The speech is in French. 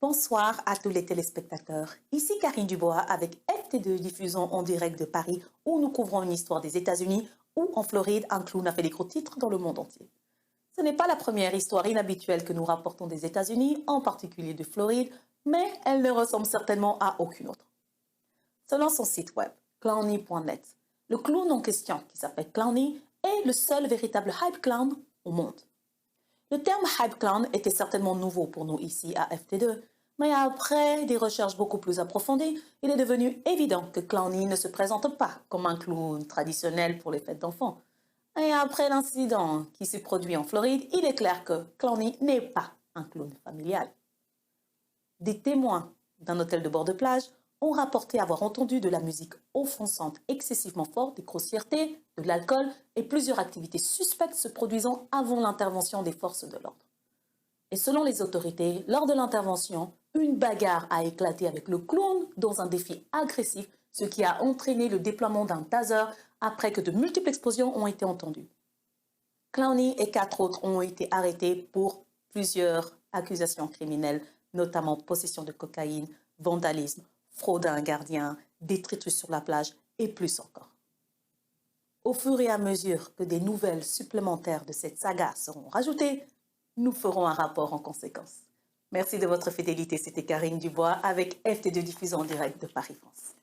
Bonsoir à tous les téléspectateurs. Ici Karine Dubois avec FT2 diffusons en direct de Paris où nous couvrons une histoire des États-Unis où en Floride un clown a fait des gros titres dans le monde entier. Ce n'est pas la première histoire inhabituelle que nous rapportons des États-Unis, en particulier de Floride, mais elle ne ressemble certainement à aucune autre. Selon son site web, clowny.net, le clown en question, qui s'appelle Clowny, est le seul véritable hype clown au monde. Le terme hype clown était certainement nouveau pour nous ici à FT2, mais après des recherches beaucoup plus approfondies, il est devenu évident que Clowny ne se présente pas comme un clown traditionnel pour les fêtes d'enfants. Et après l'incident qui s'est produit en Floride, il est clair que Clowny n'est pas un clown familial. Des témoins d'un hôtel de bord de plage ont rapporté avoir entendu de la musique offensante excessivement forte, des grossièretés, de l'alcool et plusieurs activités suspectes se produisant avant l'intervention des forces de l'ordre. Et selon les autorités, lors de l'intervention, une bagarre a éclaté avec le clown dans un défi agressif, ce qui a entraîné le déploiement d'un taser après que de multiples explosions ont été entendues. Clowny et 4 autres ont été arrêtés pour plusieurs accusations criminelles, notamment possession de cocaïne, vandalisme, fraude à un gardien, détritus sur la plage et plus encore. Au fur et à mesure que des nouvelles supplémentaires de cette saga seront rajoutées, nous ferons un rapport en conséquence. Merci de votre fidélité, c'était Karine Dubois avec FT2 diffusant en direct de Paris, France.